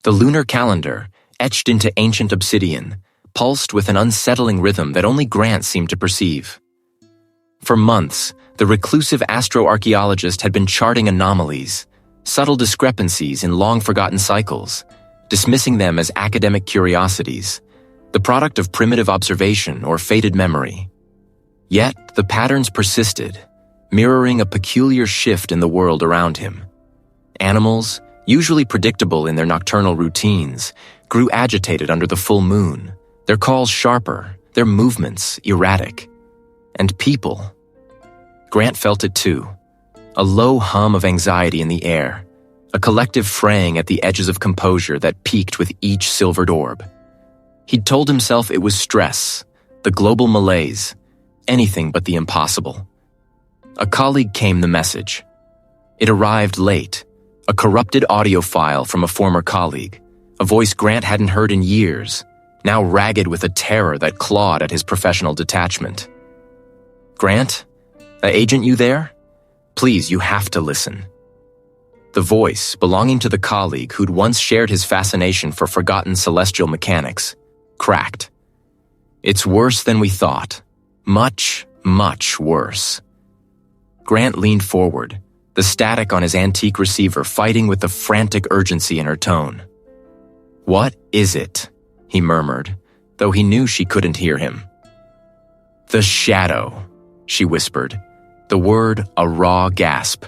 The lunar calendar, etched into ancient obsidian, pulsed with an unsettling rhythm that only Grant seemed to perceive. For months, the reclusive astroarchaeologist had been charting anomalies, subtle discrepancies in long-forgotten cycles, dismissing them as academic curiosities, the product of primitive observation or faded memory. Yet, the patterns persisted, mirroring a peculiar shift in the world around him. Animals, usually predictable in their nocturnal routines, grew agitated under the full moon, their calls sharper, their movements erratic. And people. Grant felt it too. A low hum of anxiety in the air, a collective fraying at the edges of composure that peaked with each silvered orb. He'd told himself it was stress, the global malaise, anything but the impossible. A colleague came the message. It arrived late, a corrupted audio file from a former colleague, a voice Grant hadn't heard in years, now ragged with a terror that clawed at his professional detachment. "Grant? Agent, you there? Please, you have to listen." The voice, belonging to the colleague who'd once shared his fascination for forgotten celestial mechanics, cracked. "It's worse than we thought. Much, much worse." Grant leaned forward, the static on his antique receiver fighting with the frantic urgency in her tone. "What is it?" he murmured, though he knew she couldn't hear him. "The shadow," she whispered, the word a raw gasp.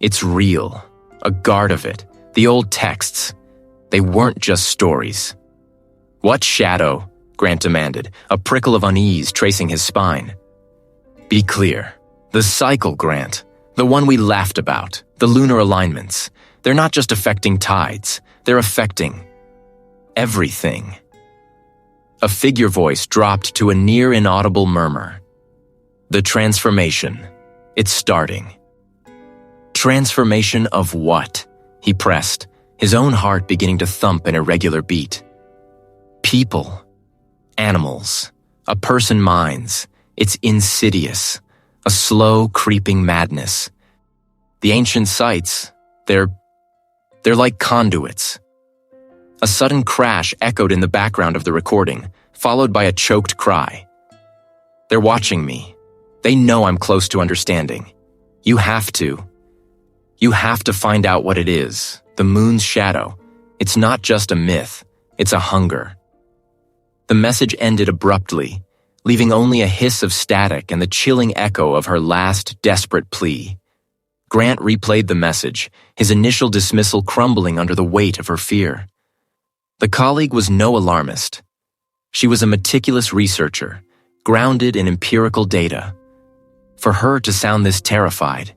"It's real. A guard of it. The old texts. They weren't just stories." "What shadow?" Grant demanded, a prickle of unease tracing his spine. "Be clear. The cycle, Grant. The one we laughed about. The lunar alignments. They're not just affecting tides. They're affecting everything." A figure voice dropped to a near inaudible murmur. "The transformation. It's starting." "Transformation of what?" he pressed, his own heart beginning to thump an irregular beat. "People. Animals. A person minds. It's insidious. A slow, creeping madness. The ancient sites, they're like conduits." A sudden crash echoed in the background of the recording, followed by a choked cry. "They're watching me. They know I'm close to understanding. You have to. You have to find out what it is. The moon's shadow. It's not just a myth. It's a hunger." The message ended abruptly, leaving only a hiss of static and the chilling echo of her last desperate plea. Grant replayed the message, his initial dismissal crumbling under the weight of her fear. The colleague was no alarmist. She was a meticulous researcher, grounded in empirical data. For her to sound this terrified,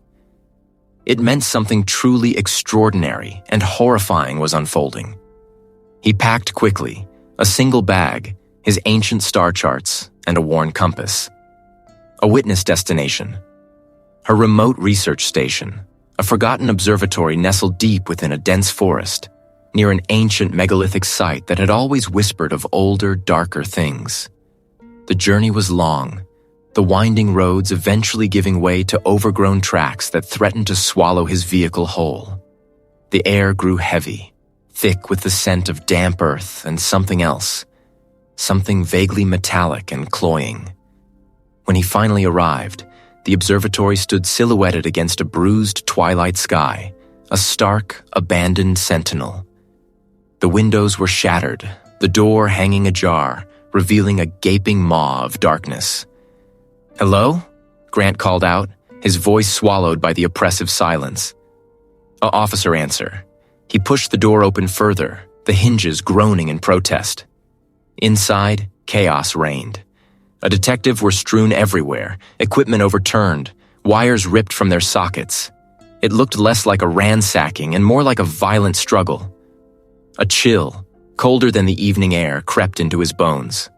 it meant something truly extraordinary and horrifying was unfolding. He packed quickly, a single bag, his ancient star charts, and a worn compass. A witness destination. Her remote research station, a forgotten observatory nestled deep within a dense forest, near an ancient megalithic site that had always whispered of older, darker things. The journey was long, the winding roads eventually giving way to overgrown tracks that threatened to swallow his vehicle whole. The air grew heavy, thick with the scent of damp earth and something else, something vaguely metallic and cloying. When he finally arrived, the observatory stood silhouetted against a bruised twilight sky, a stark, abandoned sentinel. The windows were shattered, the door hanging ajar, revealing a gaping maw of darkness. "Hello?" Grant called out, his voice swallowed by the oppressive silence. An officer answered. He pushed the door open further, the hinges groaning in protest. Inside, chaos reigned. A detective were strewn everywhere, equipment overturned, wires ripped from their sockets. It looked less like a ransacking and more like a violent struggle. A chill, colder than the evening air, crept into his bones.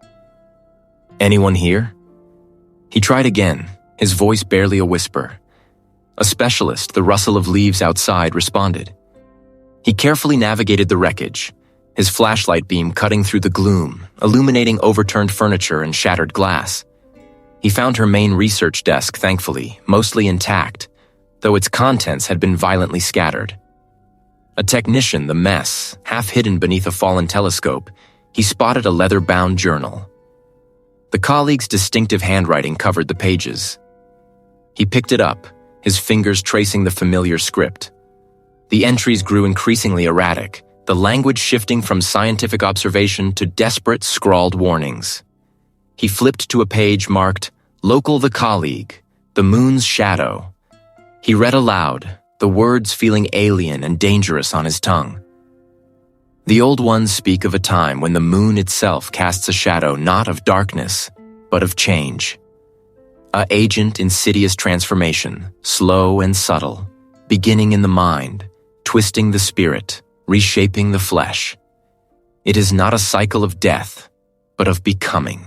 "Anyone here?" He tried again, his voice barely a whisper. A specialist, the rustle of leaves outside, responded. He carefully navigated the wreckage, his flashlight beam cutting through the gloom, illuminating overturned furniture and shattered glass. He found her main research desk, thankfully, mostly intact, though its contents had been violently scattered. A technician, the mess, half hidden beneath a fallen telescope, he spotted a leather-bound journal. The colleague's distinctive handwriting covered the pages. He picked it up, his fingers tracing the familiar script. The entries grew increasingly erratic, the language shifting from scientific observation to desperate, scrawled warnings. He flipped to a page marked, "Local the Colleague, the Moon's Shadow." He read aloud, the words feeling alien and dangerous on his tongue. The old ones speak of a time when the moon itself casts a shadow not of darkness, but of change. A agent insidious transformation, slow and subtle, beginning in the mind, twisting the spirit, reshaping the flesh. It is not a cycle of death, but of becoming.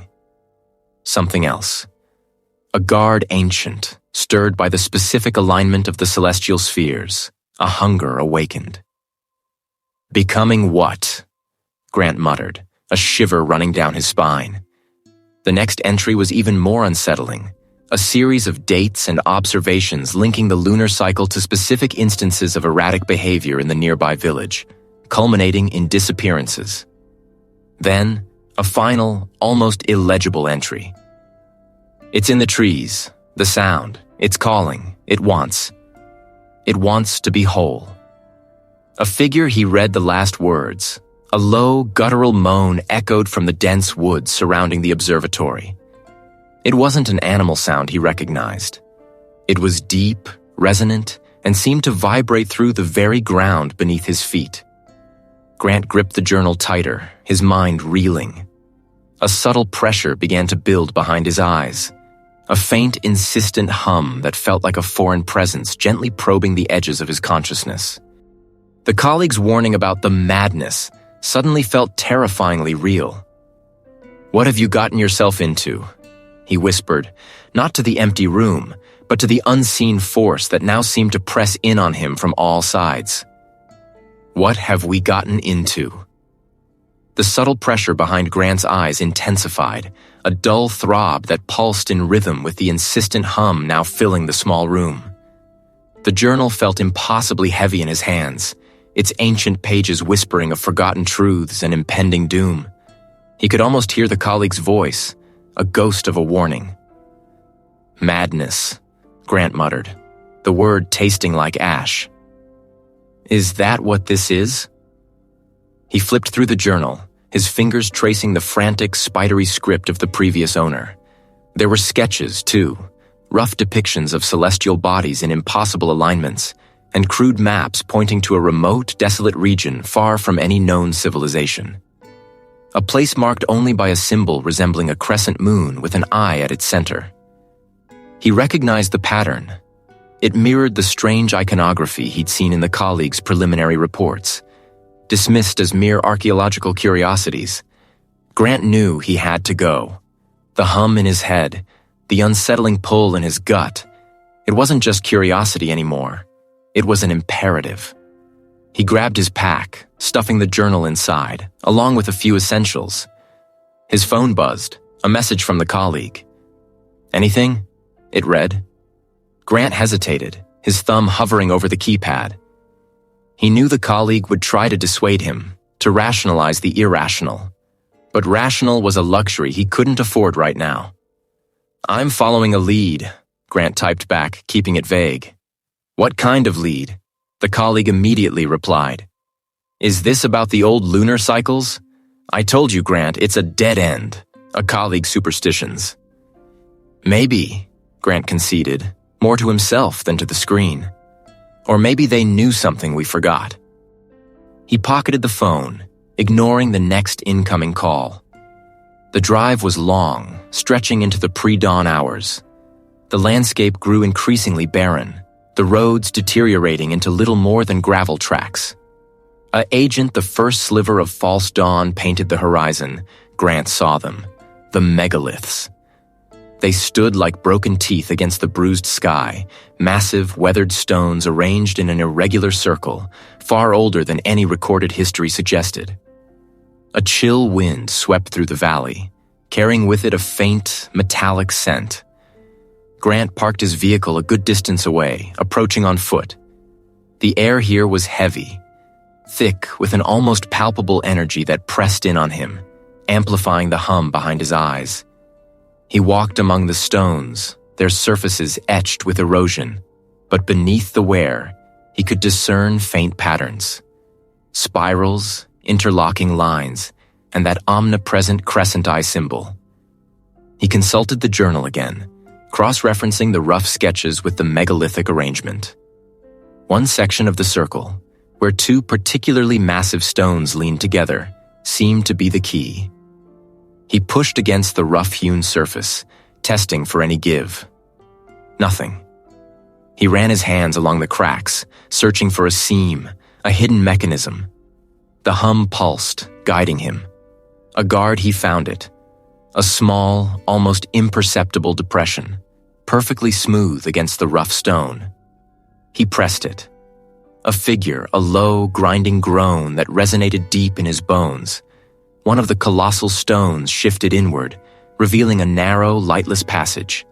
Something else. A guard ancient, stirred by the specific alignment of the celestial spheres, a hunger awakened. Becoming what? Grant muttered, a shiver running down his spine. The next entry was even more unsettling, a series of dates and observations linking the lunar cycle to specific instances of erratic behavior in the nearby village, culminating in disappearances. Then, a final, almost illegible entry. It's in the trees, the sound, it's calling, it wants to be whole. A figure he read the last words, a low, guttural moan echoed from the dense woods surrounding the observatory. It wasn't an animal sound he recognized. It was deep, resonant, and seemed to vibrate through the very ground beneath his feet. Grant gripped the journal tighter, his mind reeling. A subtle pressure began to build behind his eyes. A faint, insistent hum that felt like a foreign presence gently probing the edges of his consciousness. The colleague's warning about the madness suddenly felt terrifyingly real. "What have you gotten yourself into?" he whispered, not to the empty room, but to the unseen force that now seemed to press in on him from all sides. What have we gotten into? The subtle pressure behind Grant's eyes intensified, a dull throb that pulsed in rhythm with the insistent hum now filling the small room. The journal felt impossibly heavy in his hands, its ancient pages whispering of forgotten truths and impending doom. He could almost hear the colleague's voice, a ghost of a warning. "Madness," Grant muttered, the word tasting like ash. "Is that what this is?" He flipped through the journal, his fingers tracing the frantic, spidery script of the previous owner. There were sketches, too, rough depictions of celestial bodies in impossible alignments, and crude maps pointing to a remote, desolate region far from any known civilization. A place marked only by a symbol resembling a crescent moon with an eye at its center. He recognized the pattern. It mirrored the strange iconography he'd seen in the colleagues' preliminary reports. Dismissed as mere archaeological curiosities, Grant knew he had to go. The hum in his head, the unsettling pull in his gut. It wasn't just curiosity anymore. It was an imperative. He grabbed his pack, stuffing the journal inside, along with a few essentials. His phone buzzed, a message from the colleague. "Anything?" it read. Grant hesitated, his thumb hovering over the keypad. He knew the colleague would try to dissuade him, to rationalize the irrational. But rational was a luxury he couldn't afford right now. "I'm following a lead," Grant typed back, keeping it vague. "What kind of lead?" The colleague immediately replied. "Is this about the old lunar cycles? I told you, Grant, it's a dead end. A colleague's superstitions." "Maybe," Grant conceded, more to himself than to the screen. "Or maybe they knew something we forgot." He pocketed the phone, ignoring the next incoming call. The drive was long, stretching into the pre-dawn hours. The landscape grew increasingly barren, the roads deteriorating into little more than gravel tracks. A agent, the first sliver of false dawn painted the horizon. Grant saw them, the megaliths. They stood like broken teeth against the bruised sky, massive, weathered stones arranged in an irregular circle, far older than any recorded history suggested. A chill wind swept through the valley, carrying with it a faint, metallic scent. Grant parked his vehicle a good distance away, approaching on foot. The air here was heavy, thick with an almost palpable energy that pressed in on him, amplifying the hum behind his eyes. He walked among the stones, their surfaces etched with erosion, but beneath the wear, he could discern faint patterns. Spirals, interlocking lines, and that omnipresent crescent eye symbol. He consulted the journal again, cross-referencing the rough sketches with the megalithic arrangement. One section of the circle, where two particularly massive stones leaned together, seemed to be the key. He pushed against the rough-hewn surface, testing for any give. Nothing. He ran his hands along the cracks, searching for a seam, a hidden mechanism. The hum pulsed, guiding him. A guard, he found it. A small, almost imperceptible depression, perfectly smooth against the rough stone. He pressed it. A figure, a low, grinding groan that resonated deep in his bones. One of the colossal stones shifted inward, revealing a narrow, lightless passage.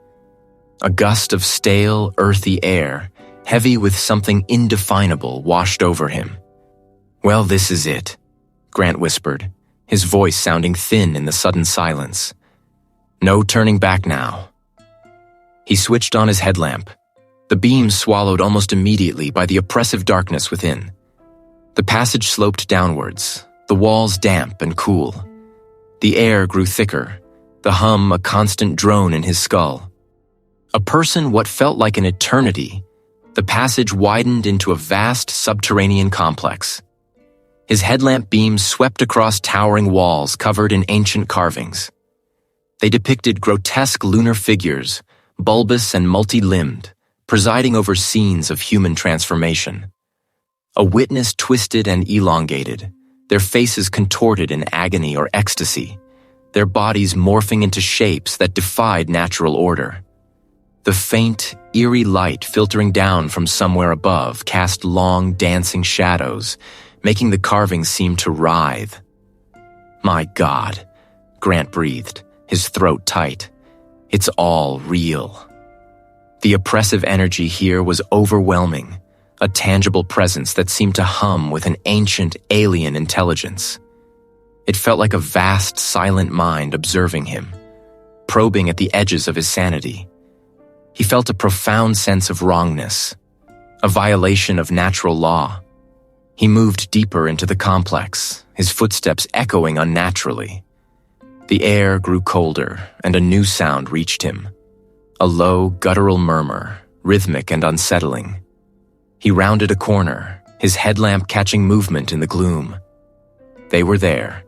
A gust of stale, earthy air, heavy with something indefinable, washed over him. "Well, this is it," Grant whispered, his voice sounding thin in the sudden silence. "No turning back now." He switched on his headlamp, the beam swallowed almost immediately by the oppressive darkness within. The passage sloped downwards, the walls damp and cool. The air grew thicker, the hum a constant drone in his skull. A person what felt like an eternity, the passage widened into a vast subterranean complex. His headlamp beam swept across towering walls covered in ancient carvings. They depicted grotesque lunar figures, bulbous and multi-limbed, presiding over scenes of human transformation. A witness twisted and elongated, their faces contorted in agony or ecstasy, their bodies morphing into shapes that defied natural order. The faint, eerie light filtering down from somewhere above cast long, dancing shadows, making the carvings seem to writhe. "My God," Grant breathed, his throat tight. "It's all real." The oppressive energy here was overwhelming, a tangible presence that seemed to hum with an ancient, alien intelligence. It felt like a vast, silent mind observing him, probing at the edges of his sanity. He felt a profound sense of wrongness, a violation of natural law. He moved deeper into the complex, his footsteps echoing unnaturally. The air grew colder, and a new sound reached him. A low, guttural murmur, rhythmic and unsettling. He rounded a corner, his headlamp catching movement in the gloom. They were there.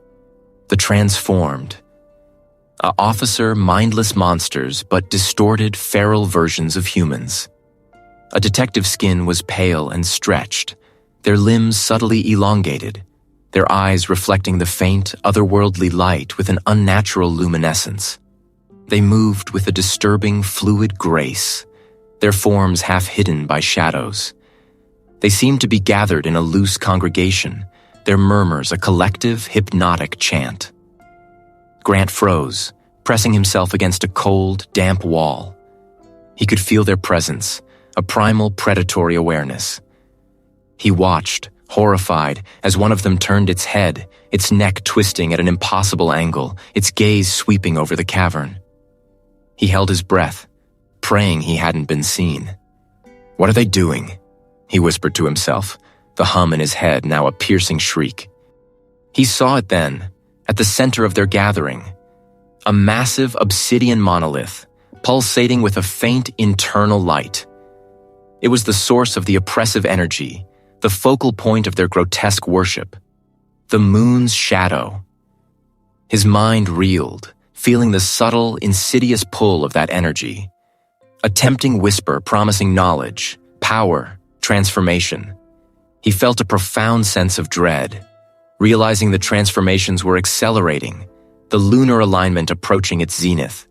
The transformed. A officer, mindless monsters, but distorted, feral versions of humans. A detective's skin was pale and stretched, their limbs subtly elongated, their eyes reflecting the faint, otherworldly light with an unnatural luminescence. They moved with a disturbing, fluid grace, their forms half hidden by shadows. They seemed to be gathered in a loose congregation, their murmurs a collective, hypnotic chant. Grant froze, pressing himself against a cold, damp wall. He could feel their presence, a primal predatory awareness. He watched, horrified, as one of them turned its head, its neck twisting at an impossible angle, its gaze sweeping over the cavern. He held his breath, praying he hadn't been seen. "What are they doing?" he whispered to himself, the hum in his head now a piercing shriek. He saw it then, at the center of their gathering, a massive obsidian monolith, pulsating with a faint internal light. It was the source of the oppressive energy, the focal point of their grotesque worship. The moon's shadow. His mind reeled, feeling the subtle, insidious pull of that energy. A tempting whisper promising knowledge, power, transformation. He felt a profound sense of dread, realizing the transformations were accelerating, the lunar alignment approaching its zenith.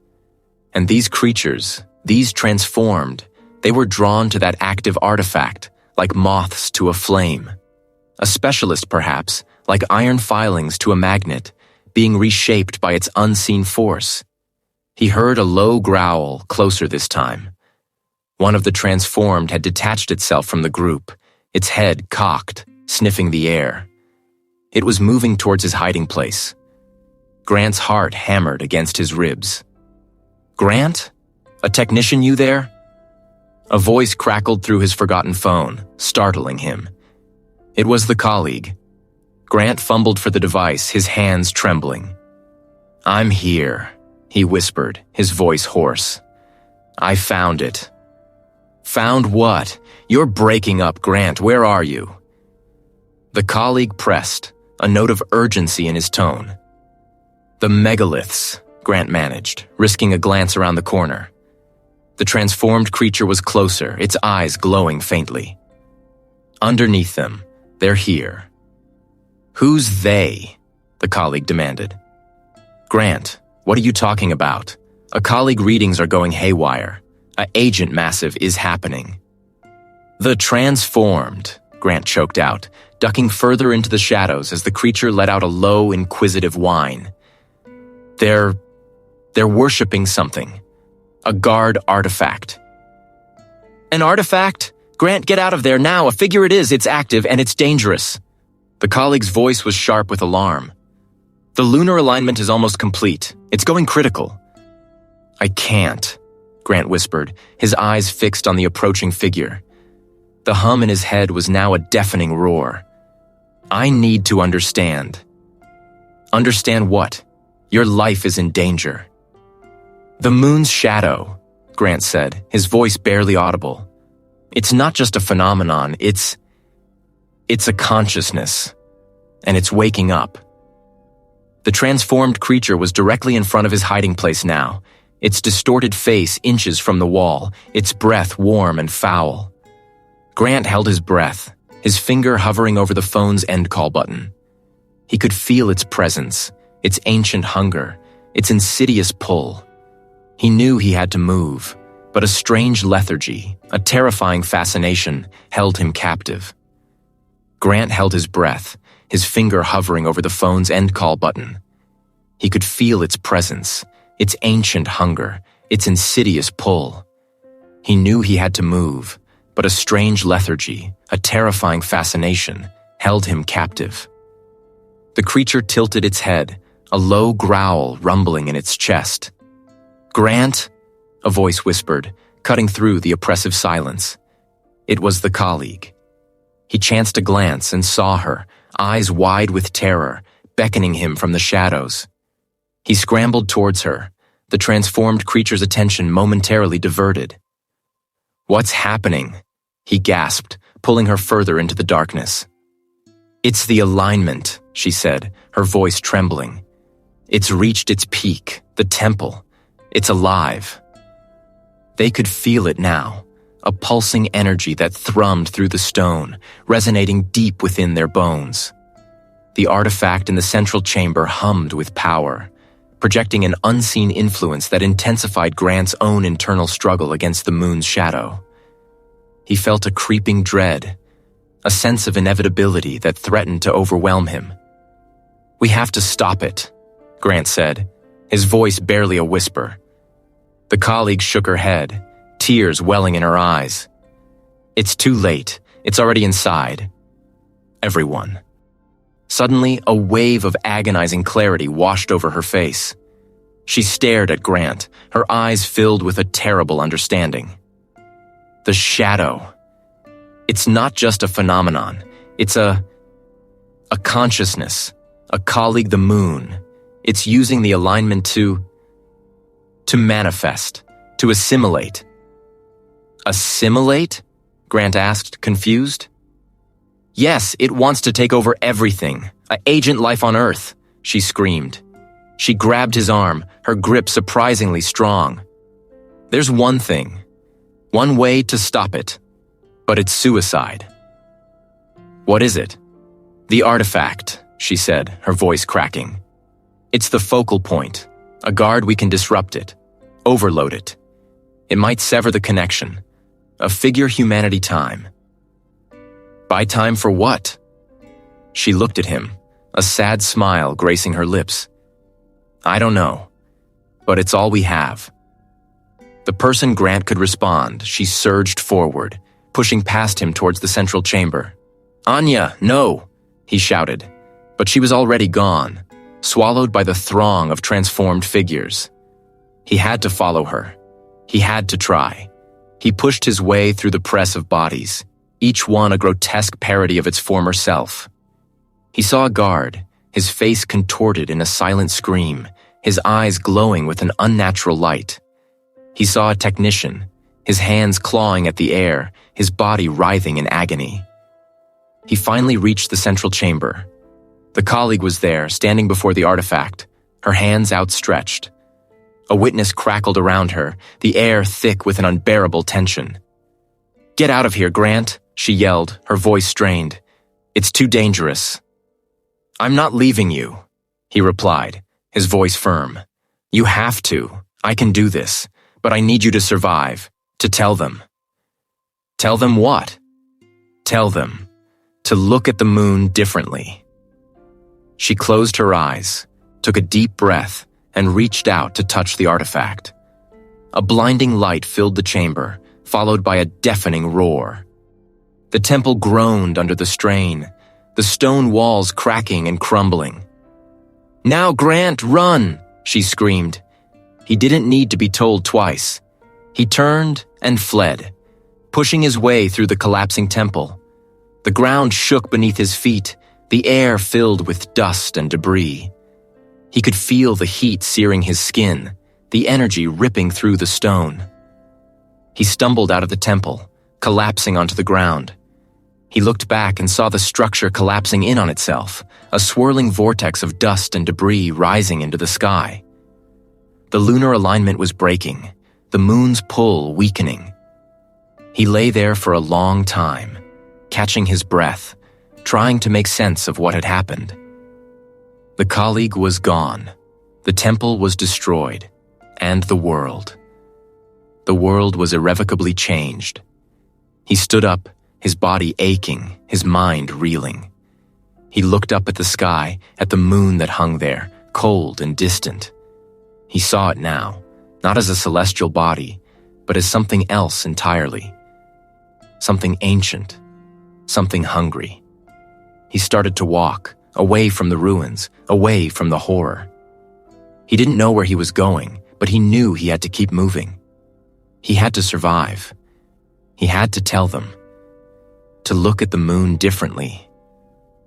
And these creatures, these transformed, they were drawn to that active artifact, like moths to a flame. A specialist, perhaps, like iron filings to a magnet, being reshaped by its unseen force. He heard a low growl, closer this time. One of the transformed had detached itself from the group, its head cocked, sniffing the air. It was moving towards his hiding place. Grant's heart hammered against his ribs. "Grant? A technician, you there?" A voice crackled through his forgotten phone, startling him. It was the colleague. Grant fumbled for the device, his hands trembling. "I'm here," he whispered, his voice hoarse. "I found it." "Found what? You're breaking up, Grant. Where are you?" The colleague pressed, a note of urgency in his tone. "The megaliths," Grant managed, risking a glance around the corner. The transformed creature was closer, its eyes glowing faintly. "Underneath them, they're here." "Who's they?" the colleague demanded. "Grant, what are you talking about? A colleague readings are going haywire. A agent massive is happening." "The transformed," Grant choked out, ducking further into the shadows as the creature let out a low, inquisitive whine. They're worshipping something. A guard artifact." "An artifact? Grant, get out of there now. A figure it is. It's active and it's dangerous." The colleague's voice was sharp with alarm. "The lunar alignment is almost complete. It's going critical." "I can't," Grant whispered, his eyes fixed on the approaching figure. The hum in his head was now a deafening roar. "I need to understand." "Understand what? Your life is in danger." "The moon's shadow," Grant said, his voice barely audible. "It's not just a phenomenon, it's a consciousness, and it's waking up." The transformed creature was directly in front of his hiding place now, its distorted face inches from the wall, its breath warm and foul. Grant held his breath, his finger hovering over the phone's end call button. He could feel its presence, its ancient hunger, its insidious pull. He knew he had to move, but a strange lethargy, a terrifying fascination, held him captive. Grant held his breath, his finger hovering over the phone's end call button. He could feel its presence, its ancient hunger, its insidious pull. He knew he had to move, but a strange lethargy, a terrifying fascination, held him captive. The creature tilted its head, a low growl rumbling in its chest. "Grant?" a voice whispered, cutting through the oppressive silence. It was the colleague. He chanced a glance and saw her, eyes wide with terror, beckoning him from the shadows. He scrambled towards her, the transformed creature's attention momentarily diverted. "What's happening?" he gasped, pulling her further into the darkness. "It's the alignment," she said, her voice trembling. "It's reached its peak, the temple. It's alive." They could feel it now, a pulsing energy that thrummed through the stone, resonating deep within their bones. The artifact in the central chamber hummed with power, projecting an unseen influence that intensified Grant's own internal struggle against the moon's shadow. He felt a creeping dread, a sense of inevitability that threatened to overwhelm him. "We have to stop it," Grant said, his voice barely a whisper. The colleague shook her head, tears welling in her eyes. "It's too late. It's already inside." Everyone. Suddenly, a wave of agonizing clarity washed over her face. She stared at Grant, her eyes filled with a terrible understanding. The shadow. It's not just a phenomenon. It's a consciousness, a colleague the moon. It's using the alignment to manifest, to assimilate. "Assimilate?" Grant asked, confused. "Yes, it wants to take over everything, an agent life on Earth," she screamed. She grabbed his arm, her grip surprisingly strong. "There's one thing, one way to stop it, but it's suicide." "What is it?" "The artifact," she said, her voice cracking. "It's the focal point, a guard we can disrupt it, overload it. It might sever the connection, a figure humanity time." "Buy time for what?" She looked at him, a sad smile gracing her lips. "I don't know, but it's all we have." The person Grant could respond, she surged forward, pushing past him towards the central chamber. "Anya, no!" he shouted, but she was already gone, swallowed by the throng of transformed figures. He had to follow her. He had to try. He pushed his way through the press of bodies, each one a grotesque parody of its former self. He saw a guard, his face contorted in a silent scream, his eyes glowing with an unnatural light. He saw a technician, his hands clawing at the air, his body writhing in agony. He finally reached the central chamber. The colleague was there, standing before the artifact, her hands outstretched. A witness crackled around her, the air thick with an unbearable tension. "Get out of here, Grant," she yelled, her voice strained. "It's too dangerous." "I'm not leaving you," he replied, his voice firm. "You have to. I can do this, but I need you to survive, to tell them." "Tell them what?" "Tell them to look at the moon differently." She closed her eyes, took a deep breath, and reached out to touch the artifact. A blinding light filled the chamber, followed by a deafening roar. The temple groaned under the strain, the stone walls cracking and crumbling. "Now, Grant, run!" she screamed. He didn't need to be told twice. He turned and fled, pushing his way through the collapsing temple. The ground shook beneath his feet, the air filled with dust and debris. He could feel the heat searing his skin, the energy ripping through the stone. He stumbled out of the temple, collapsing onto the ground. He looked back and saw the structure collapsing in on itself, a swirling vortex of dust and debris rising into the sky. The lunar alignment was breaking, the moon's pull weakening. He lay there for a long time, catching his breath, trying to make sense of what had happened. The colleague was gone, the temple was destroyed, and the world. The world was irrevocably changed. He stood up, his body aching, his mind reeling. He looked up at the sky, at the moon that hung there, cold and distant. He saw it now, not as a celestial body, but as something else entirely. Something ancient, something hungry. He started to walk, away from the ruins, away from the horror. He didn't know where he was going, but he knew he had to keep moving. He had to survive. He had to tell them. To look at the moon differently.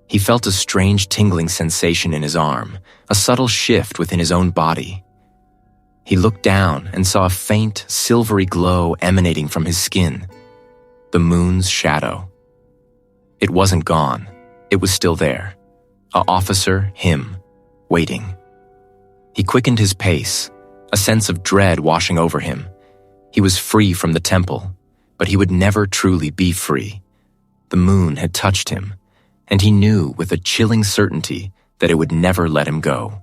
He felt a strange tingling sensation in his arm, a subtle shift within his own body. He looked down and saw a faint, silvery glow emanating from his skin. The moon's shadow. It wasn't gone. It was still there. An officer, him, waiting. He quickened his pace, a sense of dread washing over him. He was free from the temple, but he would never truly be free. The moon had touched him, and he knew with a chilling certainty that it would never let him go.